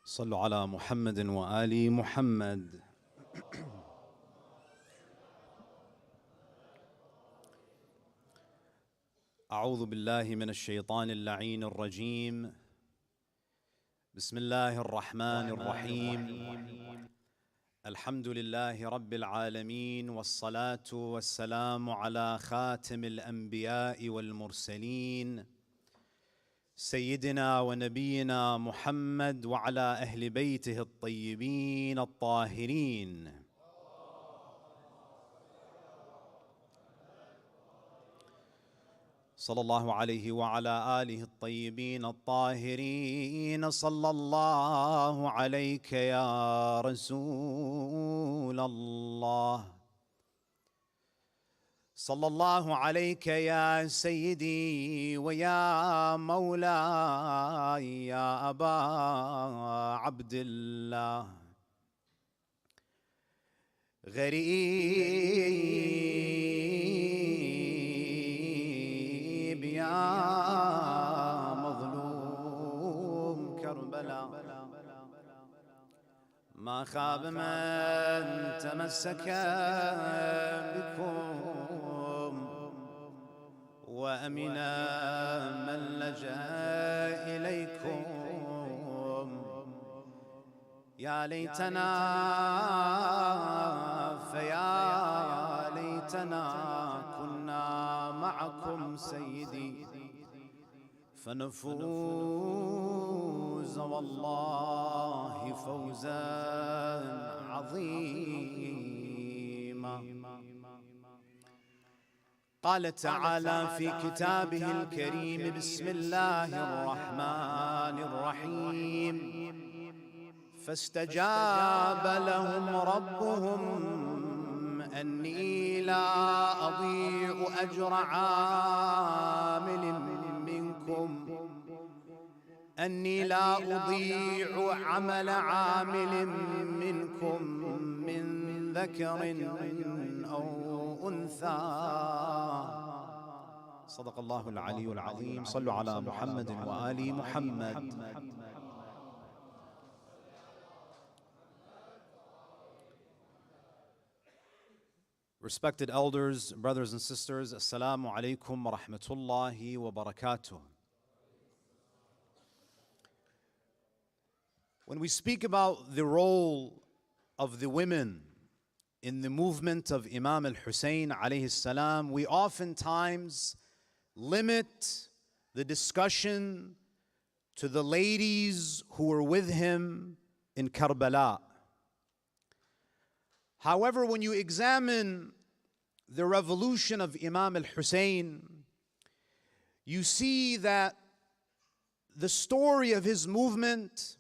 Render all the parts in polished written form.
صلوا على محمد وآل محمد. أعوذ بالله من الشيطان اللعين الرجيم. بسم الله الرحمن الرحيم. الحمد لله رب العالمين، والصلاة والسلام على خاتم الأنبياء والمرسلين سيدنا ونبينا محمد وعلى أهل بيته الطيبين الطاهرين. صلى الله عليه وعلى آله الطيبين الطاهرين. صلى الله عليك يا رسول الله، صلى الله عليك يا سيدي ويا مولاي يا أبا عبد الله. غريب يا مظلوم كربلاء، ما خاب من تمسك بكم وأمن من لجأ إليكم. يا ليتنا فيا ليتنا كنا معكم سيدي فنفوز والله فوزا عظيما. قال تعالى في كتابه الكريم: بسم الله الرحمن الرحيم. فاستجاب لهم ربهم أني لا أضيع أجر عامل منكم، أني لا أضيع عمل عامل منكم من ذكر أو أنثى. صدق الله العلي العظيم. صلوا على محمد وآل محمد. Respected elders, brothers and sisters, Assalamu alaikum wa rahmatullahi wa barakatuh. When we speak about the role of the women in the movement of Imam al-Husayn alayhi salam, we oftentimes limit the discussion to the ladies who were with him in Karbala. However, when you examine the revolution of Imam al-Husayn, you see that the story of his movement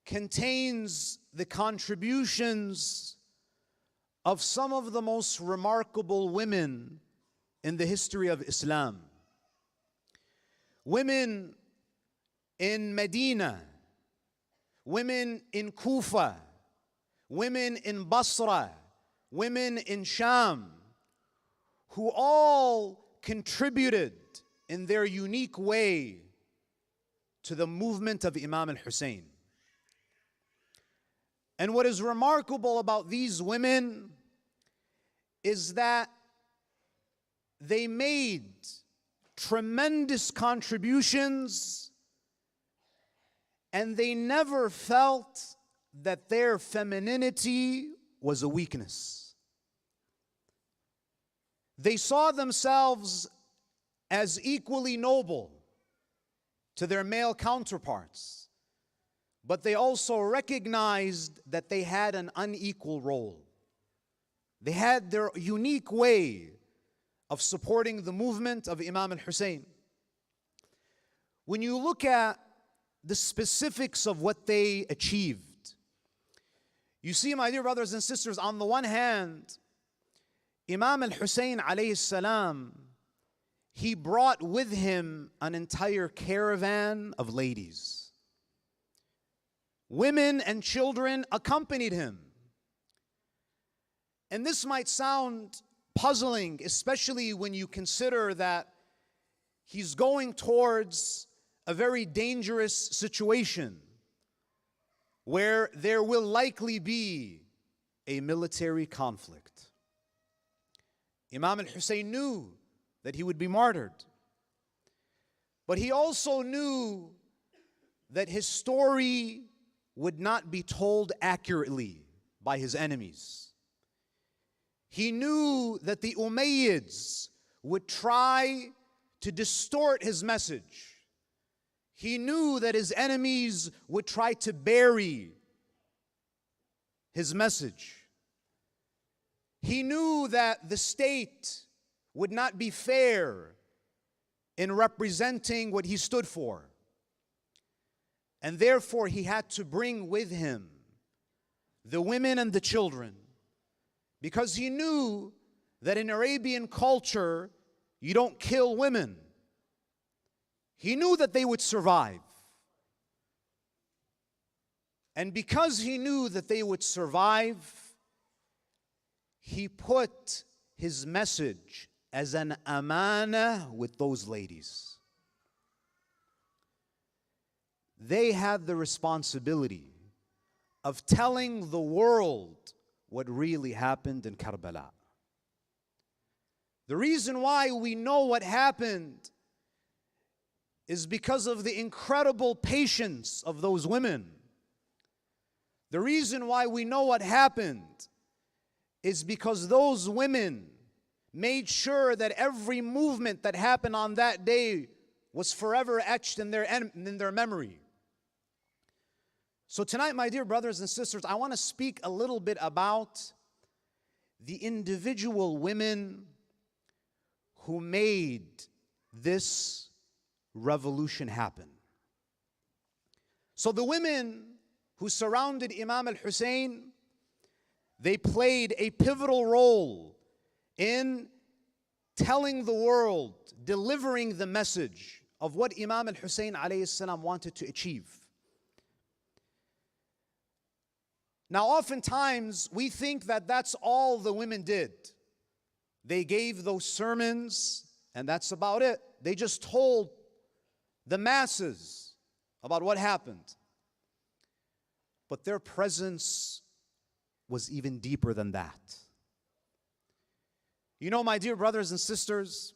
contains the contributions of some of the most remarkable women in the history of Islam. Women in Medina, women in Kufa, women in Basra, women in Sham, who all contributed in their unique way to the movement of Imam al-Husayn. And what is remarkable about these women is that they made tremendous contributions, and they never felt that their femininity was a weakness. They saw themselves as equally noble to their male counterparts, but they also recognized that they had an unequal role. They had their unique way of supporting the movement of Imam al-Husayn. When you look at the specifics of what they achieved, you see, my dear brothers and sisters, on the one hand, Imam al-Husayn alayhi salam, he brought with him an entire caravan of ladies. Women and children accompanied him. And this might sound puzzling, especially when you consider that he's going towards a very dangerous situation. where there will likely be a military conflict. Imam al-Husayn knew that he would be martyred, but he also knew that his story would not be told accurately by his enemies. He knew that the Umayyads would try to distort his message. He knew that his enemies would try to bury his message. He knew that the state would not be fair in representing what he stood for. And therefore, he had to bring with him the women and the children, because he knew that in Arabian culture, you don't kill women. He knew that they would survive. And because he knew that they would survive, he put his message as an amana with those ladies. They had the responsibility of telling the world what really happened in Karbala. The reason why we know what happened is because of the incredible patience of those women. The reason why we know what happened is because those women made sure that every movement that happened on that day was forever etched in their memory. So tonight, my dear brothers and sisters, I want to speak a little bit about the individual women who made this revolution happen. So the women who surrounded Imam al-Husayn, they played a pivotal role in telling the world, delivering the message of what Imam al-Husayn alayhi salam wanted to achieve. Now, oftentimes, we think that that's all the women did. They gave those sermons, and that's about it. They just told the masses about what happened. But their presence was even deeper than that. You know, my dear brothers and sisters,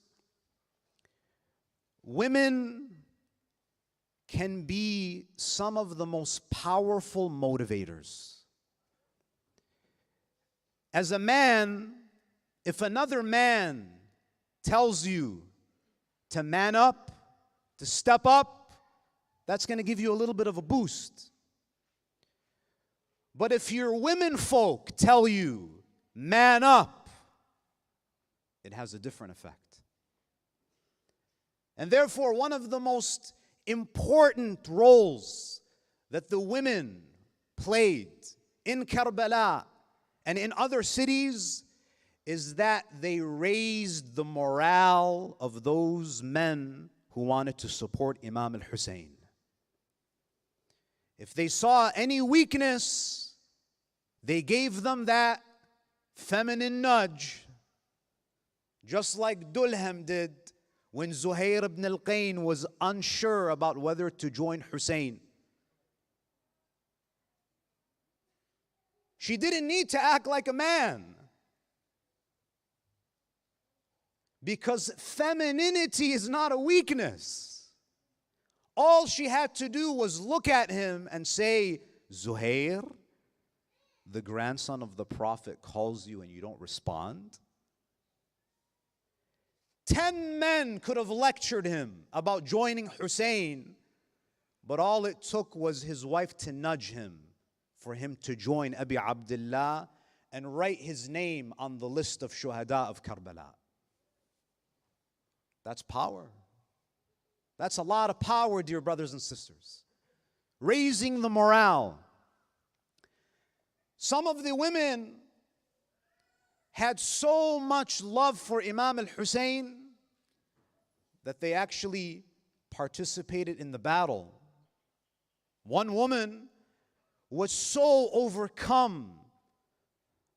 women can be some of the most powerful motivators. As a man, if another man tells you to man up, to step up, that's going to give you a little bit of a boost. But if your women folk tell you, man up, it has a different effect. And therefore, one of the most important roles that the women played in Karbala and in other cities is that they raised the morale of those men who wanted to support Imam al-Husayn. If they saw any weakness, they gave them that feminine nudge, just like Dulham did when Zuhair ibn al-Qayn was unsure about whether to join Husayn. She didn't need to act like a man, because femininity is not a weakness. All she had to do was look at him and say, Zuhair, the grandson of the Prophet calls you and you don't respond. 10 men could have lectured him about joining Husayn, but all it took was his wife to nudge him for him to join Abi Abdullah and write his name on the list of Shuhada of Karbala. That's power. That's a lot of power, dear brothers and sisters. Raising the morale. Some of the women had so much love for Imam al-Husayn that they actually participated in the battle. One woman was so overcome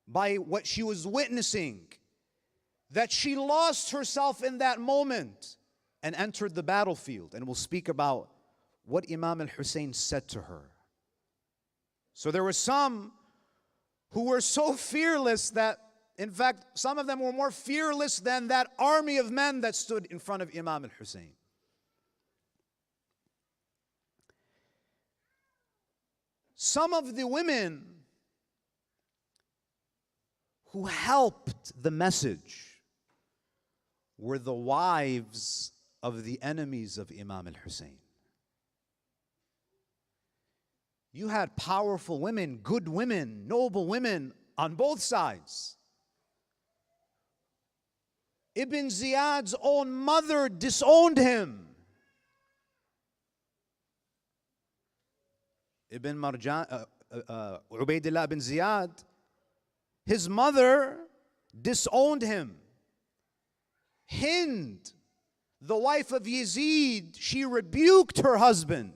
by what she was witnessing that she lost herself in that moment and entered the battlefield. And we'll speak about what Imam al-Husayn said to her. So there were some who were so fearless that, in fact, some of them were more fearless than that army of men that stood in front of Imam al-Husayn. Some of the women who helped the message were the wives of the enemies of Imam al-Husayn. You had powerful women, good women, noble women on both sides. Ibn Ziyad's own mother disowned him. Ubaydullah ibn Ziyad, his mother disowned him. Hind, the wife of Yazid, she rebuked her husband.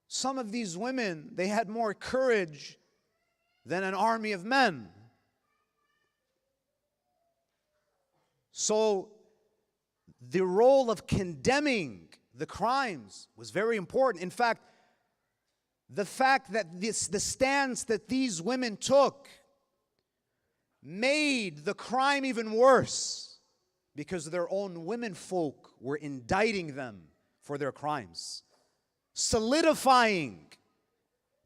Some of these women, they had more courage than an army of men. So the role of condemning the crimes was very important. In fact, the fact that the stance that these women took made the crime even worse, because their own womenfolk were indicting them for their crimes, solidifying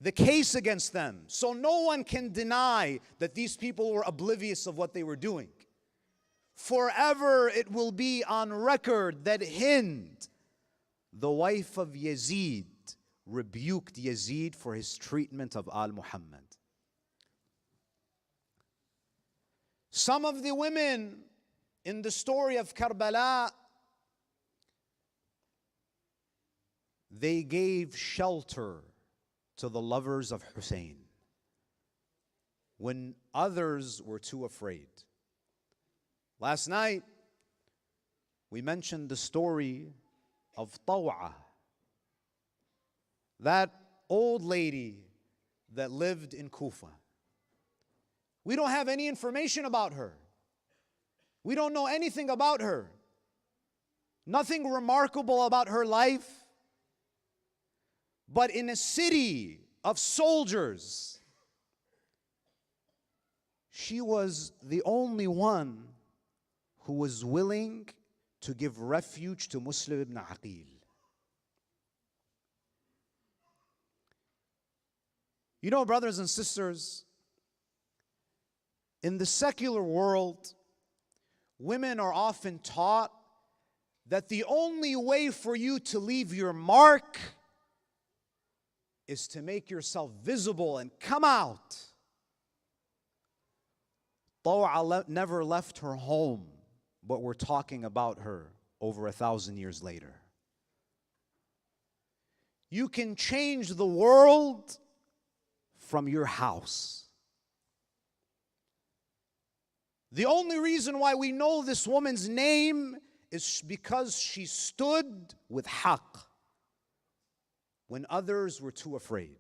the case against them. So no one can deny that these people were oblivious of what they were doing. Forever it will be on record that Hind, the wife of Yazid, rebuked Yazid for his treatment of Al-Muhammad. Some of the women in the story of Karbala, they gave shelter to the lovers of Husayn when others were too afraid. Last night, we mentioned the story of Taw'a, that old lady that lived in Kufa. We don't have any information about her. We don't know anything about her. Nothing remarkable about her life. But in a city of soldiers, she was the only one who was willing to give refuge to Muslim ibn Aqil. You know, brothers and sisters, in the secular world, women are often taught that the only way for you to leave your mark is to make yourself visible and come out. Taw'a never left her home, but we're talking about her over 1,000 years later. You can change the world from your house. The only reason why we know this woman's name is because she stood with haqq when others were too afraid.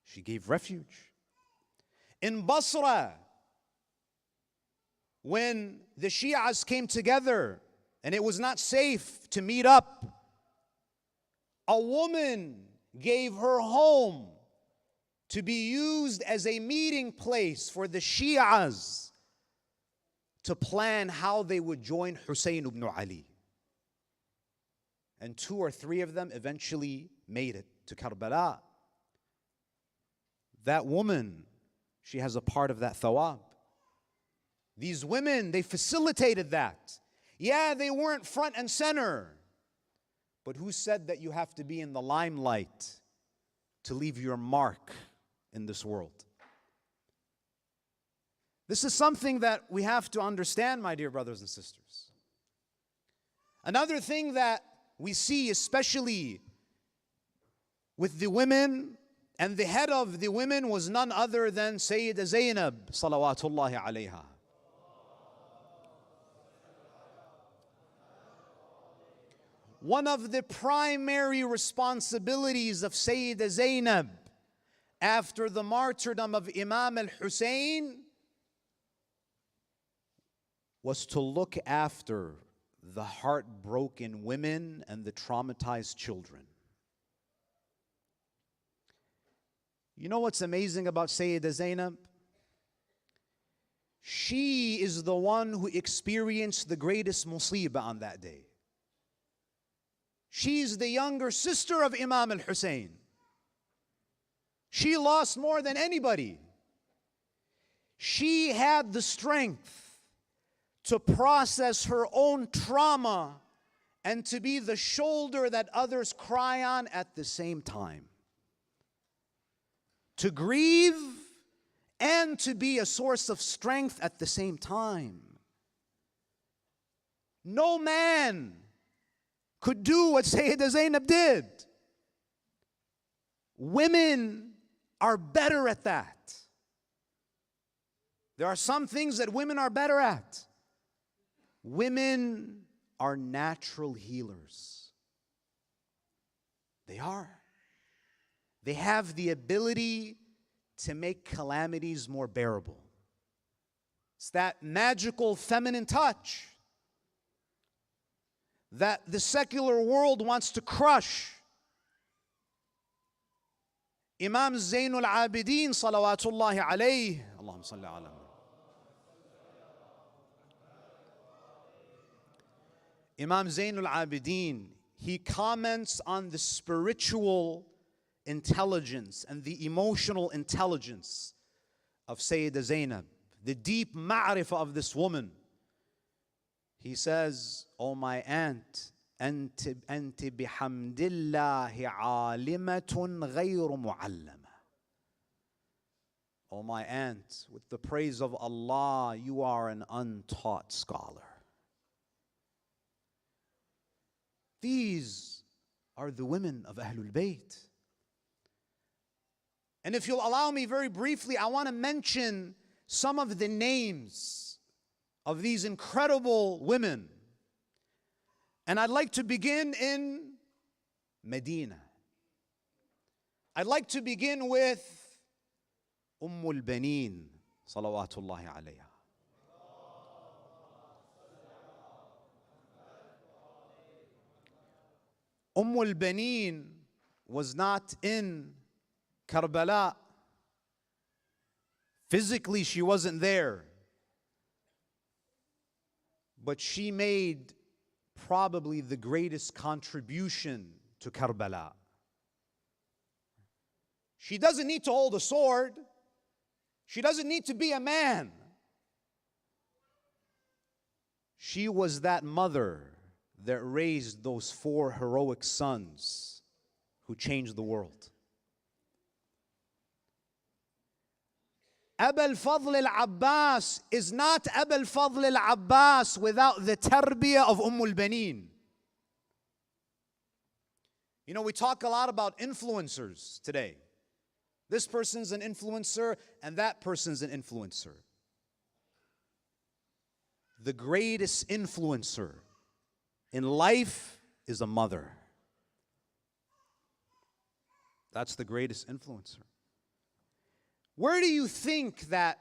She gave refuge. In Basra, when the Shi'as came together and it was not safe to meet up, a woman gave her home to be used as a meeting place for the Shi'as to plan how they would join Husayn ibn Ali. And 2 or 3 of them eventually made it to Karbala. That woman, she has a part of that thawab. These women, they facilitated that. Yeah, they weren't front and center. But who said that you have to be in the limelight to leave your mark in this world? This is something that we have to understand, my dear brothers and sisters. Another thing that we see, especially with the women, and the head of the women was none other than Sayyida Zainab, salawatullahi alayha. One of the primary responsibilities of Sayyida Zainab after the martyrdom of Imam al-Husayn was to look after the heartbroken women and the traumatized children. You know what's amazing about Sayyida Zainab? She is the one who experienced the greatest musibah on that day. She's the younger sister of Imam al-Husayn. She lost more than anybody. She had the strength to process her own trauma and to be the shoulder that others cry on at the same time. To grieve and to be a source of strength at the same time. No man could do what Sayyida Zainab did. Women are better at that. There are some things that women are better at. Women are natural healers. They are. They have the ability to make calamities more bearable. It's that magical feminine touch that the secular world wants to crush. Imam Zainul Abidin salawatullahi alayhi. Allahumma salli ala. Imam Zainul Abidin, he comments on the spiritual intelligence and the emotional intelligence of Sayyida Zainab, the deep ma'rifah of this woman. He says, "Oh my aunt, أنت بحمد الله عالمة غير معلمة." Oh my aunt, with the praise of Allah, you are an untaught scholar. These are the women of Ahlul Bayt. And if you'll allow me very briefly, I want to mention some of the names of these incredible women. And I'd like to begin in Medina. I'd like to begin with al-Baneen, salawatullahi alayha. al-Baneen was not in Karbala. Physically, she wasn't there. But she made probably the greatest contribution to Karbala. She doesn't need to hold a sword. She doesn't need to be a man. She was that mother that raised those 4 heroic sons who changed the world. Abu al-Fadl al-Abbas is not Abu al-Fadl al-Abbas without the tarbiyah of al-Baneen. You know, we talk a lot about influencers today. This person's an influencer and that person's an influencer. The greatest influencer in life is a mother. That's the greatest influencer. Where do you think that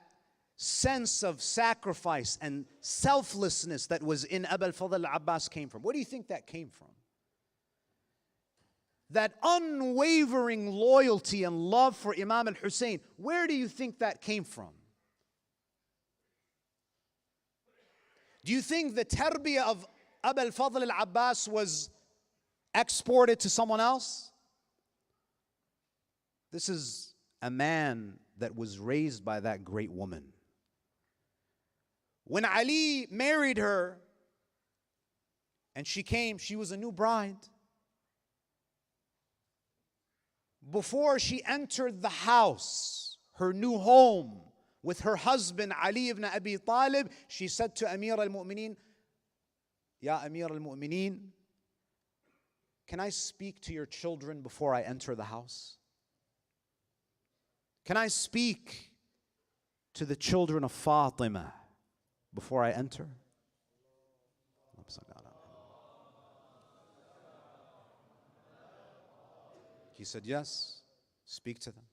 sense of sacrifice and selflessness that was in Abu al-Fadl al-Abbas came from? Where do you think that came from? That unwavering loyalty and love for Imam al-Husayn, where do you think that came from? Do you think the tarbiyah of Abu al-Fadl al-Abbas was exported to someone else? This is a man that was raised by that great woman. When Ali married her and she came, she was a new bride. Before she entered the house, her new home, with her husband Ali ibn Abi Talib, she said to Amir al-Mu'mineen, "Ya Amir al-Mu'mineen, can I speak to your children before I enter the house? Can I speak to the children of Fatima before I enter?" He said, "Yes, speak to them."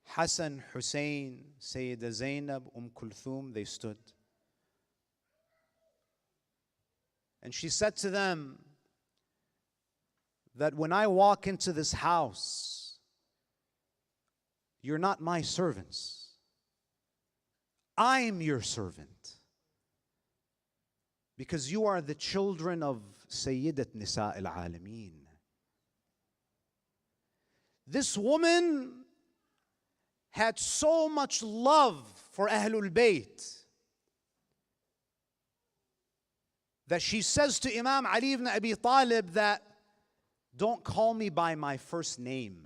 Hassan, Husayn, Sayyida Zainab, Kulthum, they stood. And she said to them that when I walk into this house, you're not my servants. I'm your servant. Because you are the children of Sayyidat Nisa al-Alameen. This woman had so much love for Ahlul Bayt that she says to Imam Ali ibn Abi Talib that, don't call me by my first name.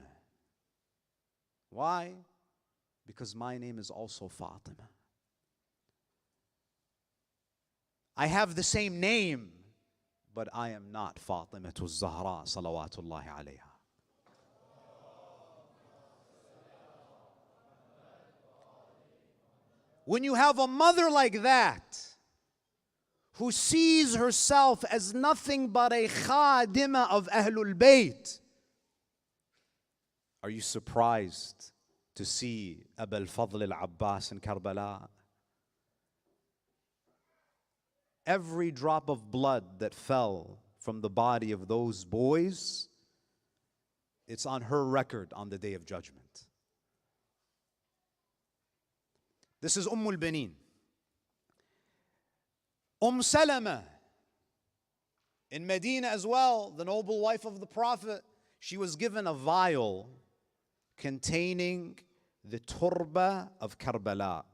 Why? Because my name is also Fatima. I have the same name, but I am not Fatimatu Zahra salawatullahi alayha. When you have a mother like that, who sees herself as nothing but a khadima of Ahlul Bayt, are you surprised to see Abu al-Fadl al-Abbas in Karbala? Every drop of blood that fell from the body of those boys, it's on her record on the Day of Judgment. This is al-Baneen. Salama in Medina as well, the noble wife of the Prophet, she was given a vial containing the turba of Karbala.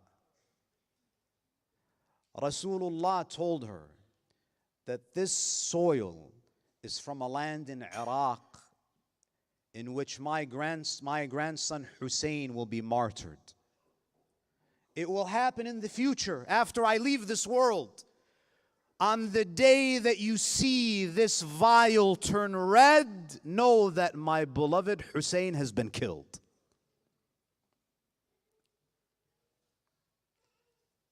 Rasulullah told her that this soil is from a land in Iraq in which my grandson Husayn will be martyred. It will happen in the future after I leave this world. On the day that you see this vial turn red, know that my beloved Husayn has been killed.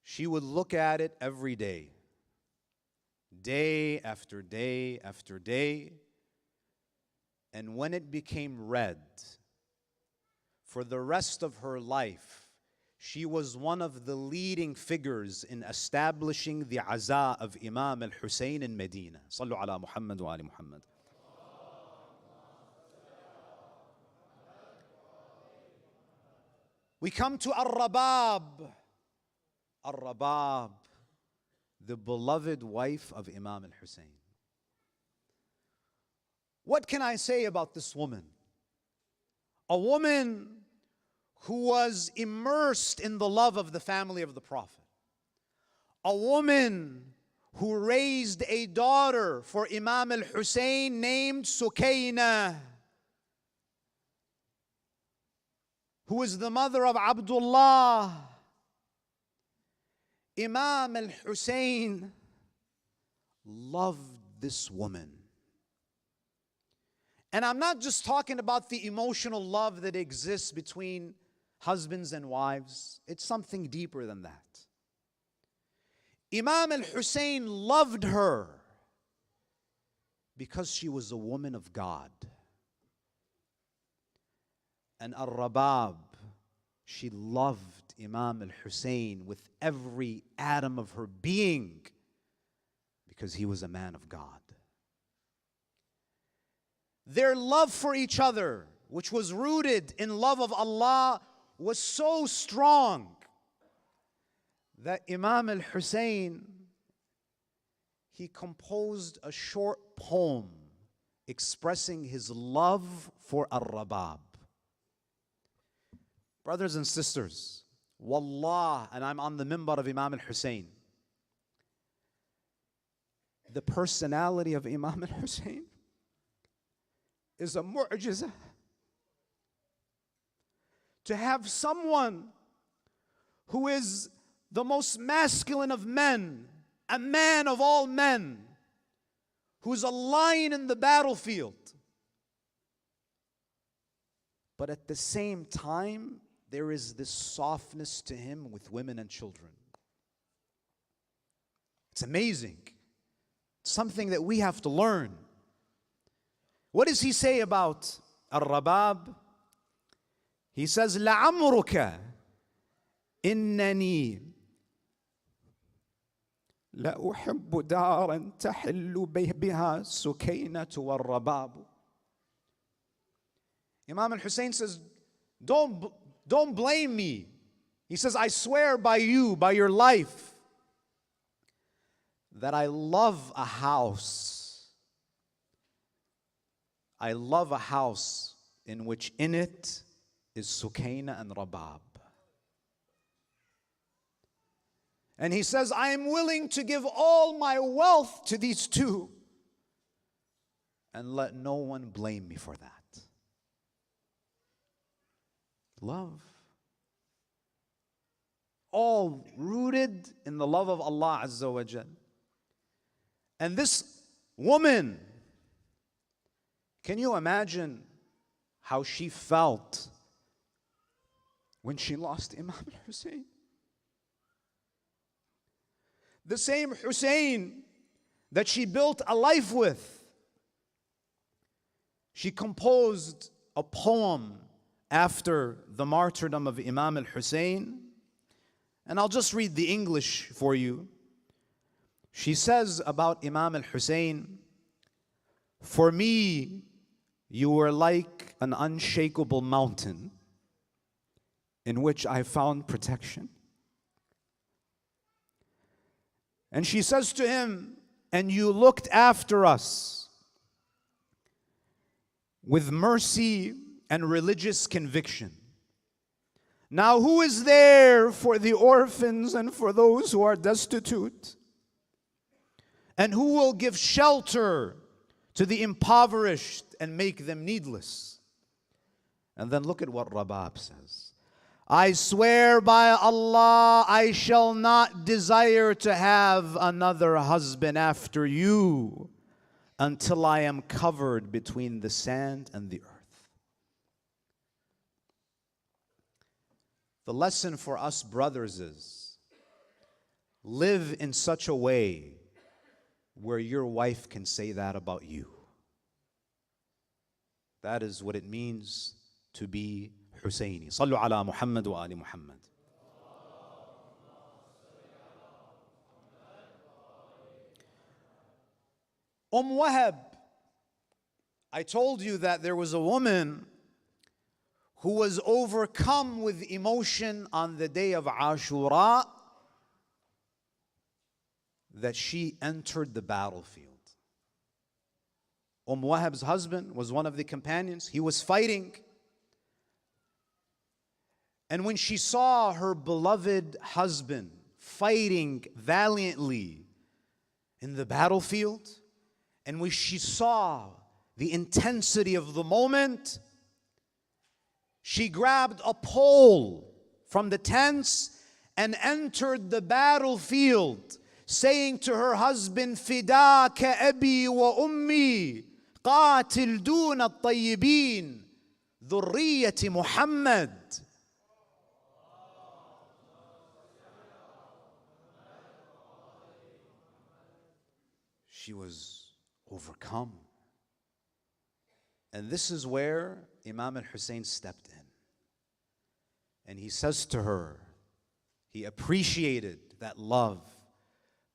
She would look at it every day, day after day after day. And when it became red, for the rest of her life, she was one of the leading figures in establishing the Azhar of Imam al-Husayn in Medina. Sallu ala Muhammad wa ali Muhammad. We come to Ar-Rabab. Ar-Rabab, the beloved wife of Imam al-Husayn. What can I say about this woman? A woman who was immersed in the love of the family of the Prophet. A woman who raised a daughter for Imam al-Husayn named Sukaina, who is the mother of Abdullah. Imam al-Husayn loved this woman. And I'm not just talking about the emotional love that exists between husbands and wives. It's something deeper than that. Imam al-Husayn loved her because she was a woman of God. And Ar-Rabab, she loved Imam al-Husayn with every atom of her being because he was a man of God. Their love for each other, which was rooted in love of Allah, was so strong that Imam al-Husayn, he composed a short poem expressing his love for Ar-Rabab. Brothers and sisters, wallah, and I'm on the mimbar of Imam al-Husayn, the personality of Imam al-Husayn is a mu'jizah. To have someone who is the most masculine of men, a man of all men, who's a lion in the battlefield, but at the same time, there is this softness to him with women and children. It's amazing. It's something that we have to learn. What does he say about Ar-Rabab? He says, لَعَمْرُكَ إِنَّنِي لَأُحِبُّ دَارًا تَحِلُّ بِهَا سُكَيْنَةُ وَالرَّبَابُ. Imam al-Husayn says, don't don't blame me. He says, I swear by you, by your life, that I love a house. I love a house in which in it is Sukaina and Rabab. And he says, I am willing to give all my wealth to these two and let no one blame me for that. Love. All rooted in the love of Allah Azza wa Jal. And this woman, can you imagine how she felt when she lost Imam Husayn? The same Husayn that she built a life with. She composed a poem after the martyrdom of Imam al-Husayn. And I'll just read the English for you. She says about Imam al-Husayn, for me, you were like an unshakable mountain in which I found protection. And she says to him, and you looked after us with mercy and religious conviction. Now who is there for the orphans and for those who are destitute? And who will give shelter to the impoverished and make them needless? And then look at what Rabab says. I swear by Allah, I shall not desire to have another husband after you until I am covered between the sand and the earth. The lesson for us brothers is, live in such a way where your wife can say that about you. That is what it means to be Husayni. Sallu ala Muhammad wa ali Muhammad. Wahab, I told you that there was a woman who was overcome with emotion on the day of Ashura, that she entered the battlefield. Wahab's husband was one of the companions. He was fighting. And when she saw her beloved husband fighting valiantly in the battlefield, and when she saw the intensity of the moment, she grabbed a pole from the tents and entered the battlefield, saying to her husband, فداك أبي وأمي قاتل دون الطيبين ذرية محمد. She was overcome. And this is where Imam al-Husayn stepped in. And he says to her, he appreciated that love,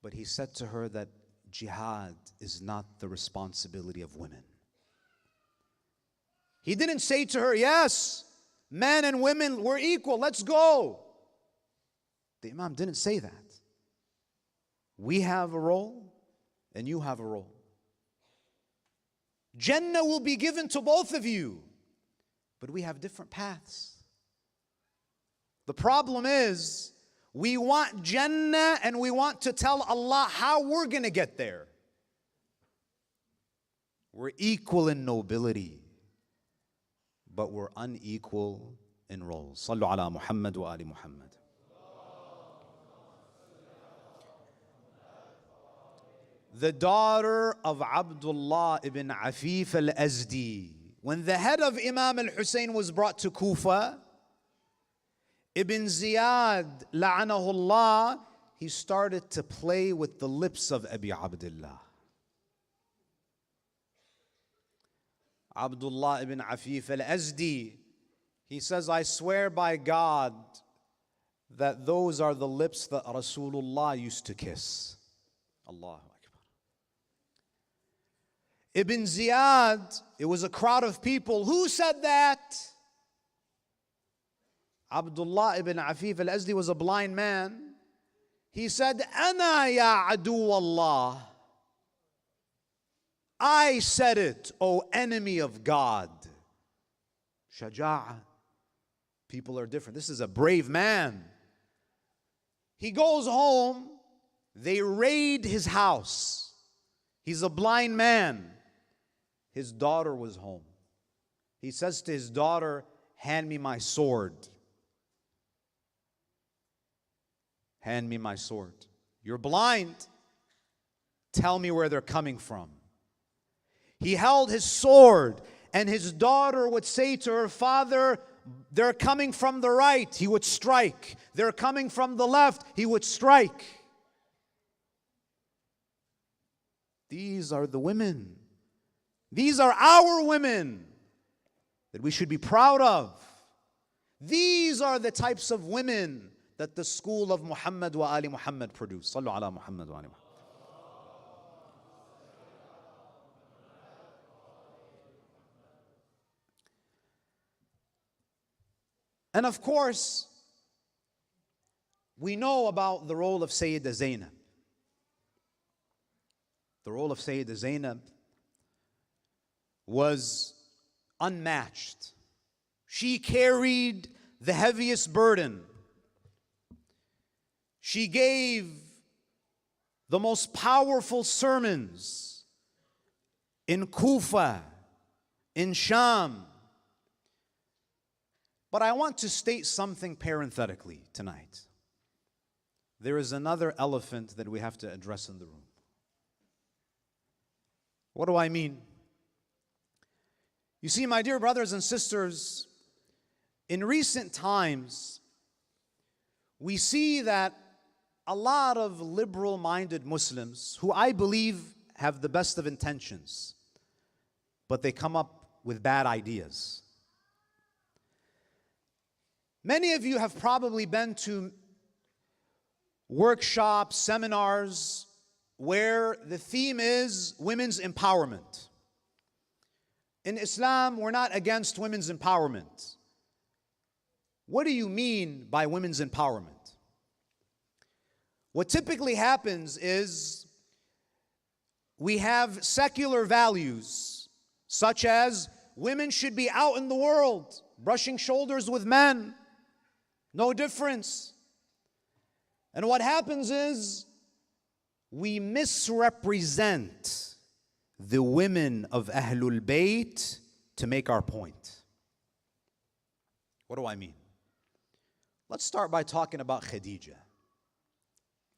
but he said to her that jihad is not the responsibility of women. He didn't say to her, yes, men and women, we're equal, let's go. The Imam didn't say that. We have a role, and you have a role. Jannah will be given to both of you, but we have different paths. The problem is, we want Jannah and we want to tell Allah how we're going to get there. We're equal in nobility, but we're unequal in roles. Sallu ala Muhammad wa ali Muhammad. The daughter of Abdullah ibn Afif al-Azdi. When the head of Imam al-Husayn was brought to Kufa, Ibn Ziyad, la'anahullah, he started to play with the lips of Abi Abdullah. Abdullah ibn Afif al-Azdi, he says, I swear by God that those are the lips that Rasulullah used to kiss. Allahu Akbar. Ibn Ziyad, it was a crowd of people. Who said that? Abdullah ibn Afif al-Azdi was a blind man. He said, Ana ya adu Allah. I said it, O enemy of God. Shaja'ah. People are different. This is a brave man. He goes home. They raid his house. He's a blind man. His daughter was home. He says to his daughter, hand me my sword. Hand me my sword. You're blind. Tell me where they're coming from. He held his sword, and his daughter would say to her father, they're coming from the right. He would strike. They're coming from the left. He would strike. These are the women. These are our women that we should be proud of. These are the types of women that the school of Muhammad wa Ali Muhammad produced. Sallu ala Muhammad wa Ali Muhammad. And of course, we know about the role of Sayyidah Zainab. The role of Sayyidah Zainab was unmatched. She carried the heaviest burden. She gave the most powerful sermons in Kufa, in Sham. But I want to state something parenthetically tonight. There is another elephant that we have to address in the room. What do I mean? You see, my dear brothers and sisters, in recent times, we see that a lot of liberal-minded Muslims, who I believe have the best of intentions, but they come up with bad ideas. Many of you have probably been to workshops, seminars, where the theme is women's empowerment. In Islam, we're not against women's empowerment. What do you mean by women's empowerment? What typically happens is we have secular values, such as women should be out in the world, brushing shoulders with men. No difference. And what happens is we misrepresent the women of Ahlul Bayt to make our point. What do I mean? Let's start by talking about Khadijah.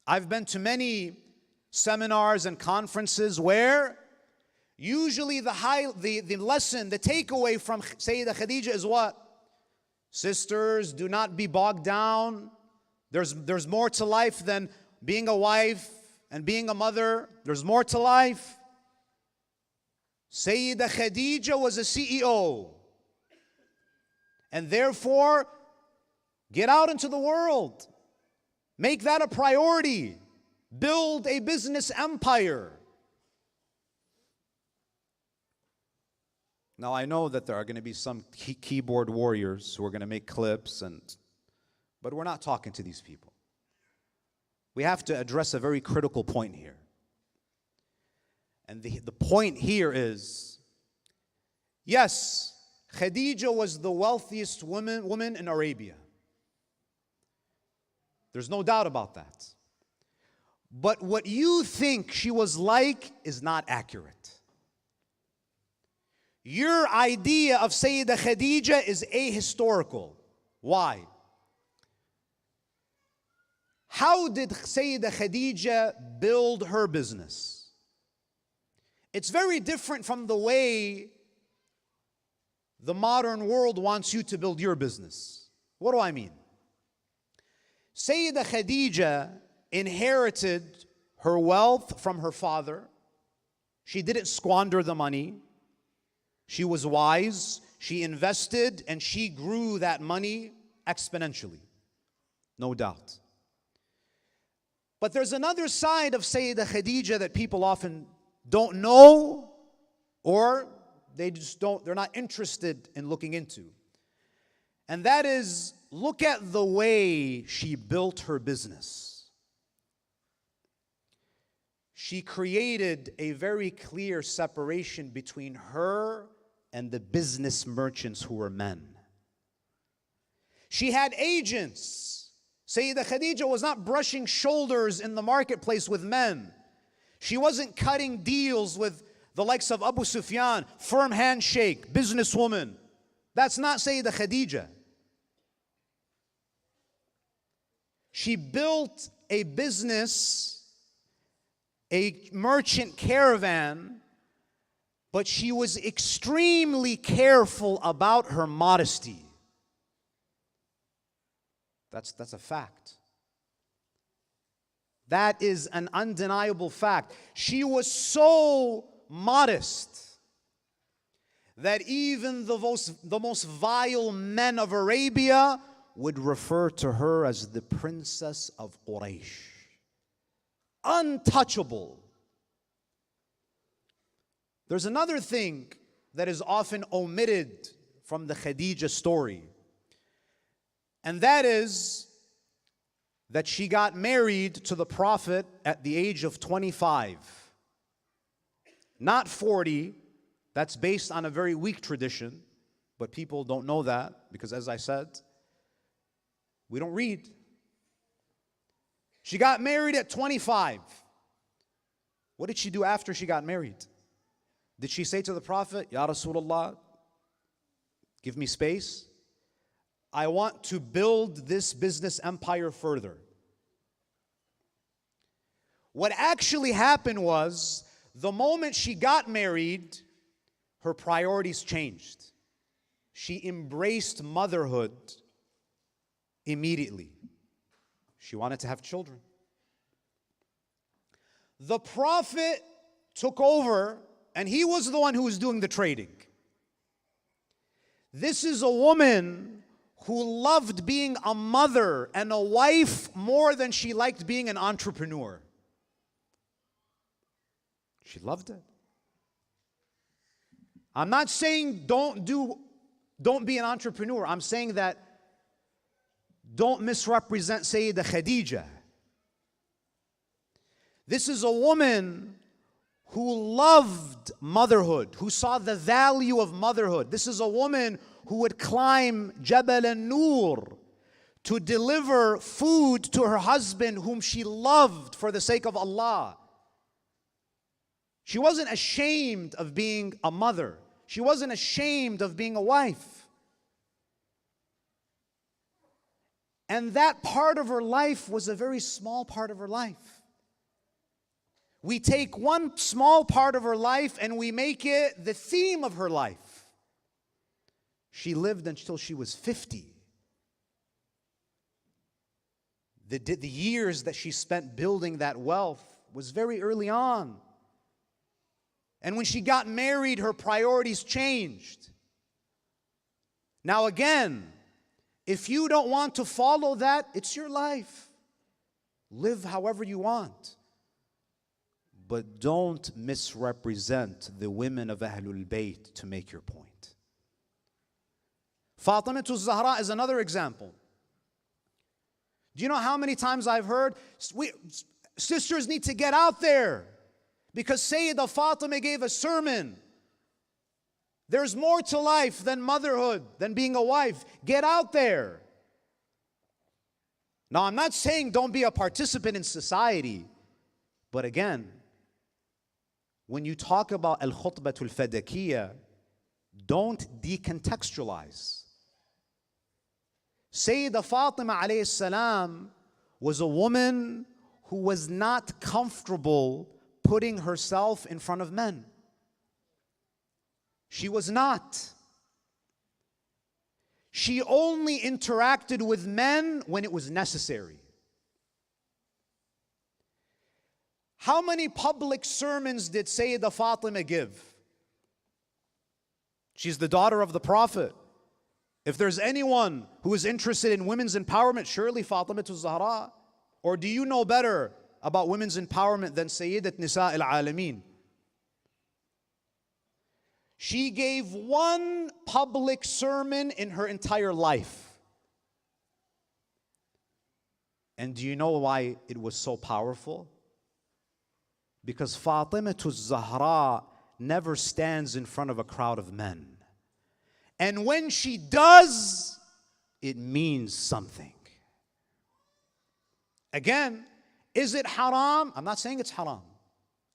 I've been to many seminars and conferences where usually the lesson, the takeaway from Sayyidah Khadijah is what? Sisters, do not be bogged down. There's more to life than being a wife and being a mother. There's more to life. Sayyidah Khadijah was a CEO. And therefore, get out into the world. Make that a priority. Build a business empire. Now, I know that there are going to be some keyboard warriors who are going to make clips, but we're not talking to these people. We have to address a very critical point here. And the point here is, yes, Khadijah was the wealthiest woman in Arabia. There's no doubt about that. But what you think she was like is not accurate. Your idea of Sayyidah Khadijah is ahistorical. Why? How did Sayyidah Khadijah build her business? It's very different from the way the modern world wants you to build your business. What do I mean? Sayyidah Khadijah inherited her wealth from her father. She didn't squander the money. She was wise, she invested, and she grew that money exponentially. No doubt. But there's another side of Sayyidah Khadijah that people often don't know, or they're not interested in looking into. And that is look at the way she built her business. She created a very clear separation between her and the business merchants who were men. She had agents. Sayyidah Khadija was not brushing shoulders in the marketplace with men. She wasn't cutting deals with the likes of Abu Sufyan, firm handshake, businesswoman. That's not Sayyidah Khadija. She built a business, a merchant caravan, but she was extremely careful about her modesty. That's a fact. That is an undeniable fact. She was so modest that even the most vile men of Arabia would refer to her as the princess of Quraysh. Untouchable. There's another thing that is often omitted from the Khadija story, and that is that she got married to the Prophet at the age of 25. Not 40. That's based on a very weak tradition, but people don't know that because, as I said, we don't read. She got married at 25. What did she do after she got married? Did she say to the Prophet, Ya Rasulullah, give me space? I want to build this business empire further. What actually happened was, the moment she got married, her priorities changed. She embraced motherhood immediately. She wanted to have children. The Prophet took over, and he was the one who was doing the trading. This is a woman who loved being a mother and a wife more than she liked being an entrepreneur. She loved it. I'm not saying don't be an entrepreneur. I'm saying that don't misrepresent Sayyidah Khadija. This is a woman who loved motherhood, who saw the value of motherhood. This is a woman who would climb Jabal an-Nur to deliver food to her husband whom she loved for the sake of Allah. She wasn't ashamed of being a mother. She wasn't ashamed of being a wife. And that part of her life was a very small part of her life. We take one small part of her life and we make it the theme of her life. She lived until she was 50. The years that she spent building that wealth was very early on. And when she got married, her priorities changed. Now again, if you don't want to follow that, it's your life. Live however you want. But don't misrepresent the women of Ahlul Bayt to make your point. Fatima Zahra is another example. Do you know how many times I've heard, sisters need to get out there because Sayyidah Fatima gave a sermon. There's more to life than motherhood, than being a wife. Get out there. Now, I'm not saying don't be a participant in society, but again, when you talk about al-khutbatul fadakiyya, don't decontextualize. Sayyidah Fatima alayhi salam was a woman who was not comfortable putting herself in front of men. She was not. She only interacted with men when it was necessary. How many public sermons did Sayyidah Fatima give? She's the daughter of the Prophet. If there's anyone who is interested in women's empowerment, surely Fatima Zahra. Or do you know better about women's empowerment than Sayyidat Nisa al-Alameen? She gave one public sermon in her entire life. And do you know why it was so powerful? Because Fatimatu Zahra never stands in front of a crowd of men. And when she does, it means something. Again, is it haram? I'm not saying it's haram.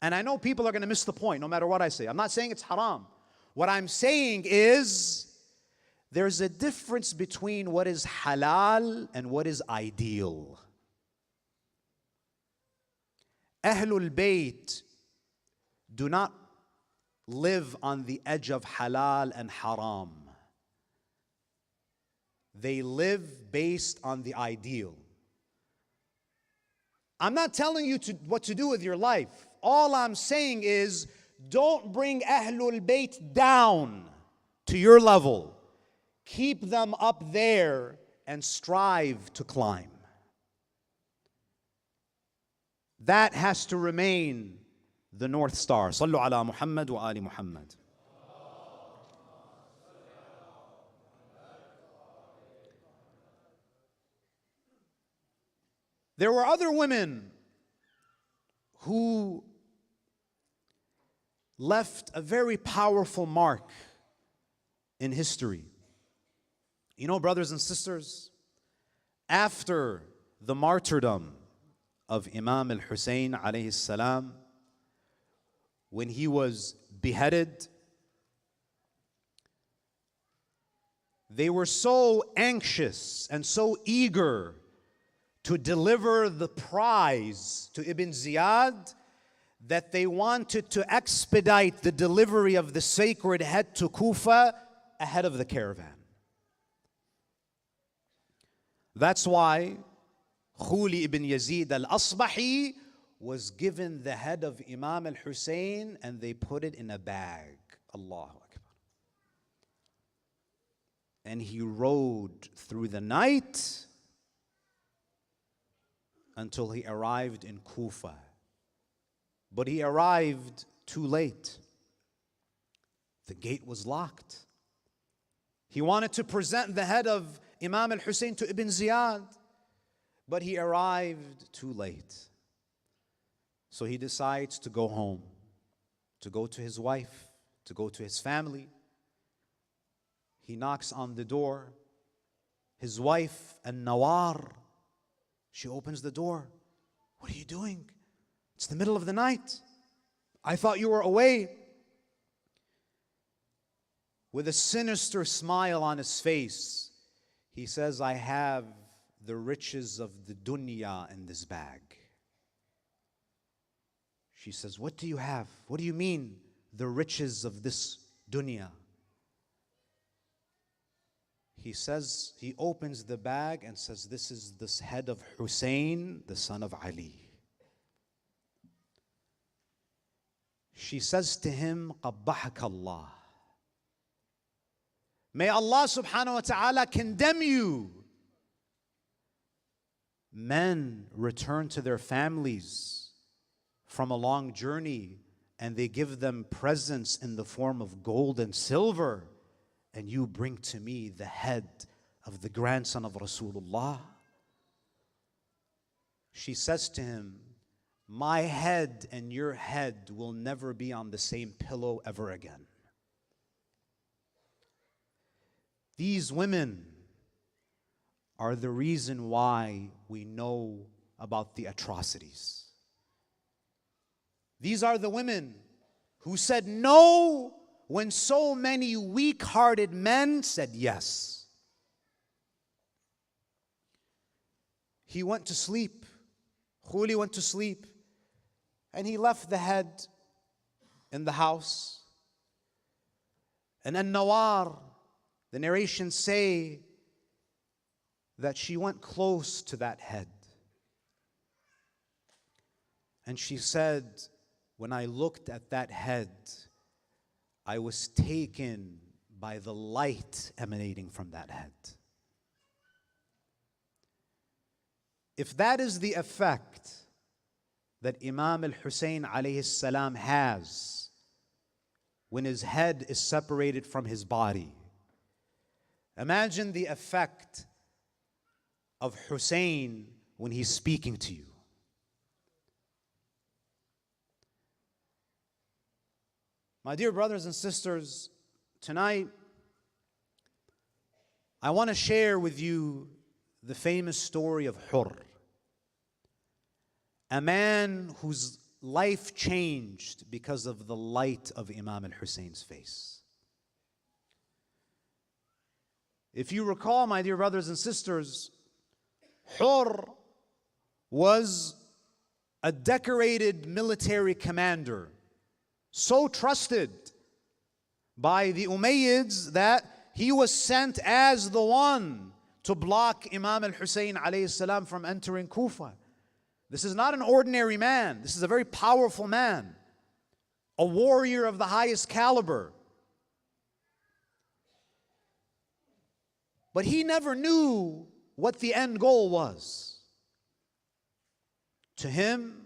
And I know people are going to miss the point no matter what I say. I'm not saying it's haram. What I'm saying is there's a difference between what is halal and what is ideal. Ahlul Bayt do not live on the edge of halal and haram. They live based on the ideal. I'm not telling you what to do with your life. All I'm saying is, don't bring Ahlul Bayt down to your level. Keep them up there and strive to climb. That has to remain the North Star. Sallu ala Muhammad wa ali Muhammad. There were other women who left a very powerful mark in history. You know, brothers and sisters, after the martyrdom of Imam al-Husayn alayhi salam, when he was beheaded, they were so anxious and so eager to deliver the prize to Ibn Ziyad that they wanted to expedite the delivery of the sacred head to Kufa ahead of the caravan. That's why Khuli ibn Yazid al-Asbahi was given the head of Imam al-Husayn and they put it in a bag. Allahu Akbar. And he rode through the night until he arrived in Kufa. But he arrived too late. The gate was locked. He wanted to present the head of Imam al-Husayn to Ibn Ziyad, but he arrived too late. So he decides to go home, to go to his wife, to go to his family. He knocks on the door. His wife, An-Nawar, she opens the door. What are you doing? It's the middle of the night. I thought you were away. With a sinister smile on his face, he says, I have the riches of the dunya in this bag. She says, what do you have? What do you mean, the riches of this dunya? He says, he opens the bag and says, this is the head of Husayn, the son of Ali. She says to him, قَبَّحَكَ Allah. May Allah subhanahu wa ta'ala condemn you. Men return to their families from a long journey and they give them presents in the form of gold and silver, and you bring to me the head of the grandson of Rasulullah. She says to him, my head and your head will never be on the same pillow ever again. These women are the reason why we know about the atrocities. These are the women who said no when so many weak-hearted men said yes. He went to sleep. Khuli went to sleep. And he left the head in the house. And An-Nawar, the narrations say that she went close to that head. And she said, when I looked at that head, I was taken by the light emanating from that head. If that is the effect that Imam al-Husayn alayhi salam has when his head is separated from his body, imagine the effect of Husayn when he's speaking to you. My dear brothers and sisters, tonight I want to share with you the famous story of Hur, a man whose life changed because of the light of Imam al-Husayn's face. If you recall, my dear brothers and sisters, Hur was a decorated military commander, so trusted by the Umayyads that he was sent as the one to block Imam al-Husayn alayhi salam from entering Kufa. This is not an ordinary man. This is a very powerful man, a warrior of the highest caliber. But he never knew what the end goal was. To him,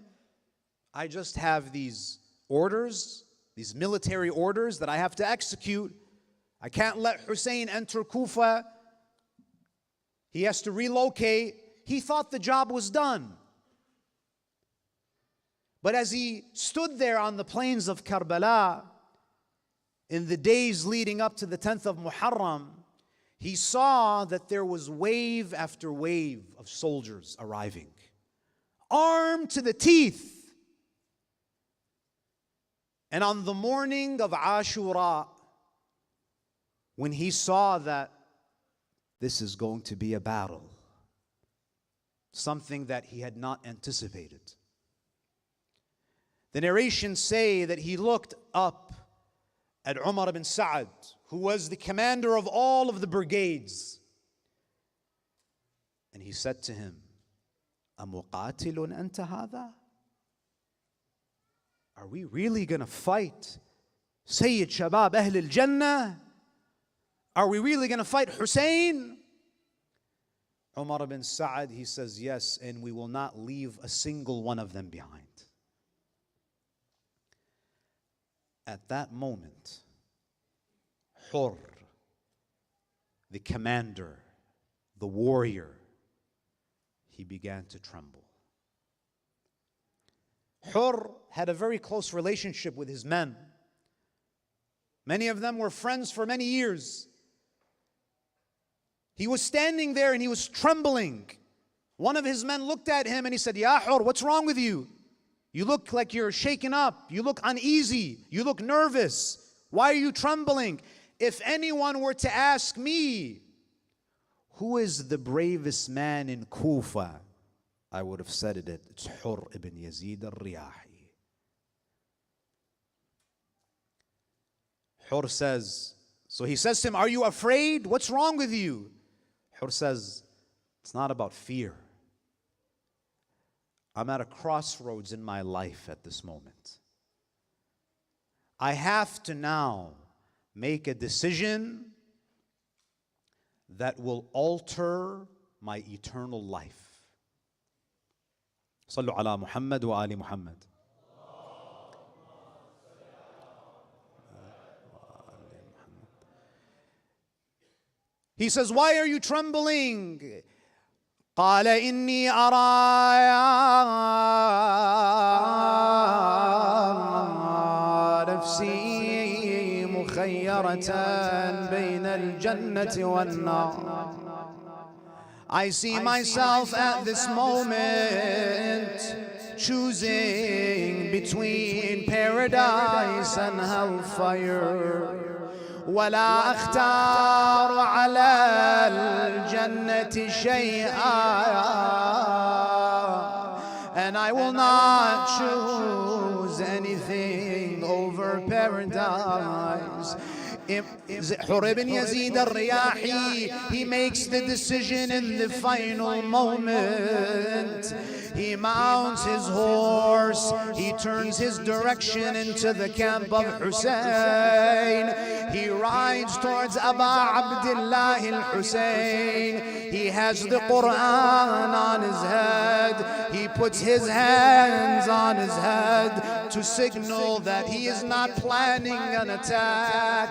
I just have these orders, these military orders that I have to execute. I can't let Husayn enter Kufa. He has to relocate. He thought the job was done. But as he stood there on the plains of Karbala, in the days leading up to the 10th of Muharram, he saw that there was wave after wave of soldiers arriving, armed to the teeth. And on the morning of Ashura, when he saw that this is going to be a battle, something that he had not anticipated, the narrations say that he looked up at Umar ibn Sa'ad, who was the commander of all of the brigades, and he said to him, أَمُقَاتِلٌ أَنْتَ هَذَا? Are we really going to fight Sayyid Shabab Ahl al-Jannah? Are we really going to fight Husayn? Umar ibn Sa'ad, he says, yes, and we will not leave a single one of them behind. At that moment, Hur, the commander, the warrior, he began to tremble. Hur had a very close relationship with his men. Many of them were friends for many years. He was standing there and he was trembling. One of his men looked at him and he said, Ya Hur, what's wrong with you? You look like you're shaken up. You look uneasy. You look nervous. Why are you trembling? If anyone were to ask me, who is the bravest man in Kufa, I would have said it. It's Hur ibn Yazid al-Riyahi. Hur says, so he says to him, are you afraid? What's wrong with you? Hur says, it's not about fear. I'm at a crossroads in my life at this moment. I have to now make a decision that will alter my eternal life. صلوا على محمد وآل محمد. He says, why are you trembling? قال إني أرى نفسي مخيرة بين الجنة والنار. I see myself at this moment choosing between paradise and hellfire. ولا أختار على الجنة شيئا, and I will not choose anything over paradise. Hur ibn Yazid al-Riyahi, he makes the decision in the final moment. He mounts his horse, he turns his direction into the camp of Husayn. He rides towards Aba Abdullah al-Husayn. He has the Quran on his head. He puts his hands on his head to signal that he is not planning an attack.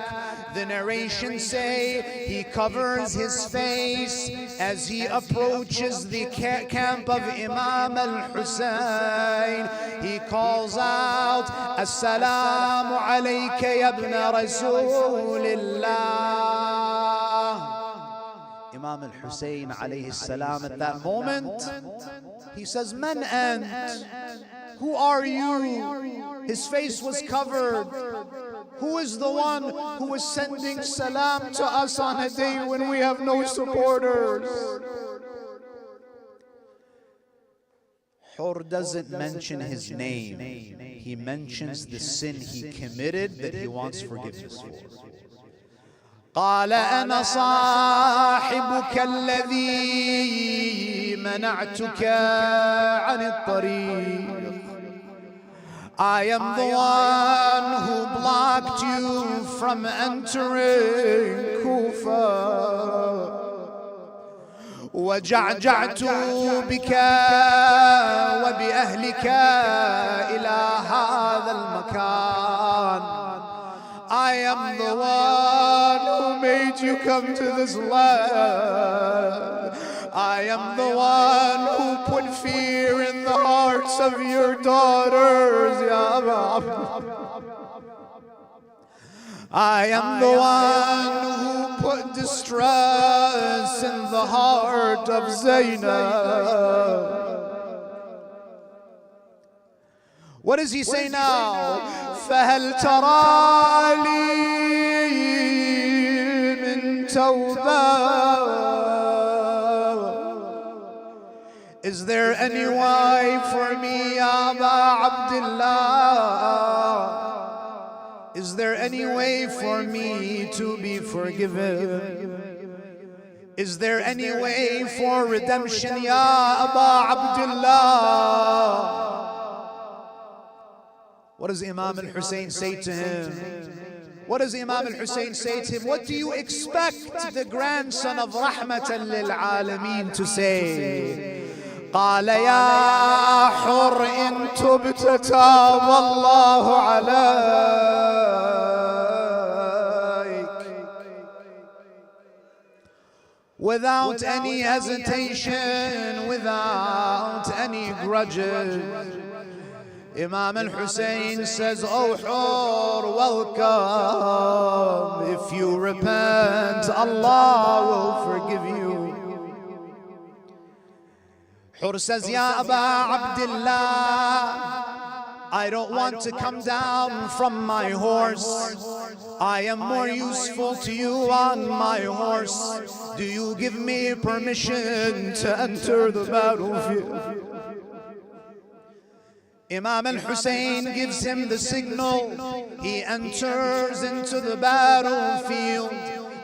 The narrations say he covers his face as he approaches the camp of Imam al-Husayn. He calls out, Assalamu alayka ya ibn Rasulillah. Imam al-Husayn alayhi salam at that moment, he says, Man ant? Who are you? His face was covered. Who is the one who is sending salam to us on a day when we have no supporters? Hur doesn't mention his name. He mentions the sin he committed that he wants forgiveness for. قال أنا صاحبك الذي منعتك عن الطريق. I am the one who blocked you from entering Kufa. وجعجعت بك وبأهلك إلى هذا المكان. I am the one who made you come to this land. I am the one who put fear in the hearts of your daughters, Ya Imam. I am the one who put distress in the heart of Zainab. What does he say now? فهل ترى لي من توبة? Is there any way for me, Ya Aba Abdullah? Is there any way for me to be forgiven? Is there any way for redemption, Ya Aba Abdullah? What does Imam al-Husayn say to him? What does Imam al-Husayn say to him? What do you expect the grandson of Rahmatan lil Alameen to say? قال يا حر إن تبت تاب الله عليك. Without any hesitation, without any grudges, Imam al-Husayn says, Oh Hur, welcome. If you repent, Allah will forgive you. Hur says, Ya Aba Abdullah, I don't want to come down from my horse. I am more useful to you on my horse. Do you give me permission to enter the battlefield? Imam al-Husayn gives him the signal. He enters into the battlefield.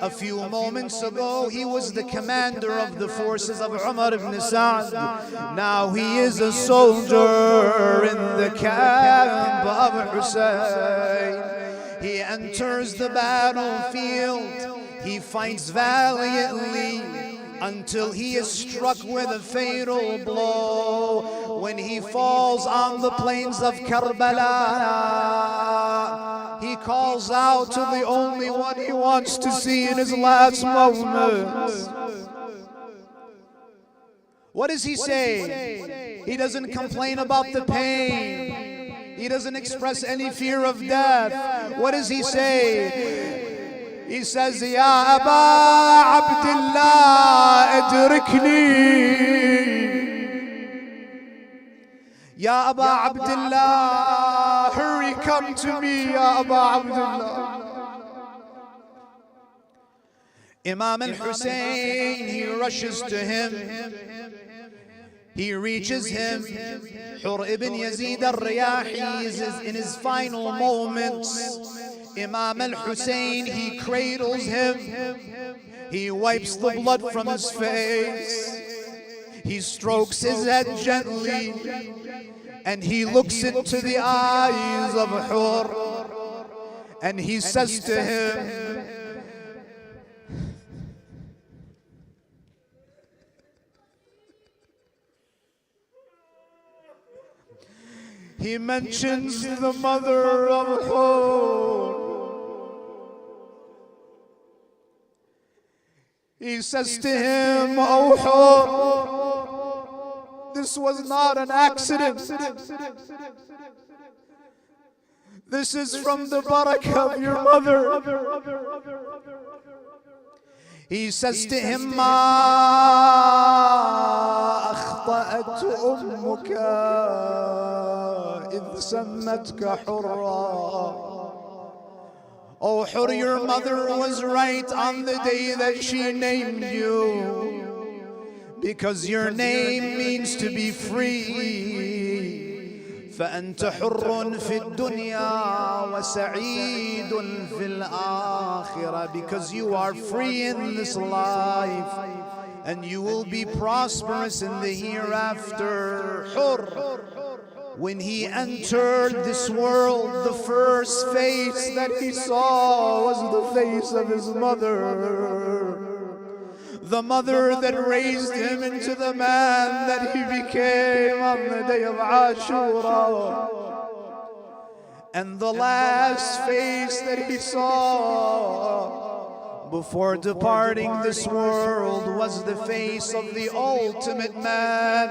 A few moments ago, he was the commander of the forces of Umar ibn Sa'd. Now he is a soldier in the camp of Husayn. He enters the battlefield. He fights valiantly until he is struck with a fatal blow. When he falls on the plains of Karbala, he calls out to the only one he wants to see in his last moments. What does he say? He doesn't complain about the pain. He doesn't express any fear of death. What does he say? He says, Ya Aba Abdullah, adrikni. Ya Aba Abdullah, hurry, come to me, Ya Aba Abdullah. Imam al-Husayn, he rushes to him. He reaches him. Hur ibn Yazid al-Riyahi is in his final moments. Imam al-Husayn, he cradles him. He wipes the blood from his face. He strokes his head gently. And he looks into the eyes of Hur. And he says to him, he mentions the mother of Hur. He says to him, "Oh Hur, this was not an accident. This is from the barakah of your mother." He says to him, "Ma أخطأت أمك إذ سمتك حرا." Oh Hur, your mother was right on the day that she named you, because your name means to be free. فأنت حر في الدنيا وسعيد في الآخرة, because you are free in this life and you will be prosperous in the hereafter. Hur, when he entered this world, the first face that he saw was the face of his mother. The mother that raised him into the man that he became on the day of Ashura. And the last face that he saw before departing this world was the face of the ultimate man,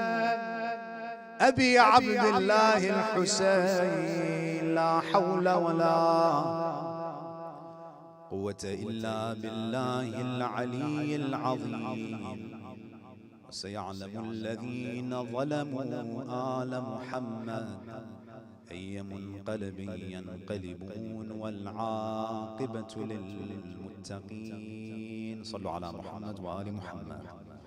أبي عبد الله الحسين. لا حول ولا قوة إلا بالله العلي العظيم. وسيعلم الذين ظلموا آل محمد أي منقلب ينقلبون والعاقبة للمتقين. صلوا على محمد وآل محمد.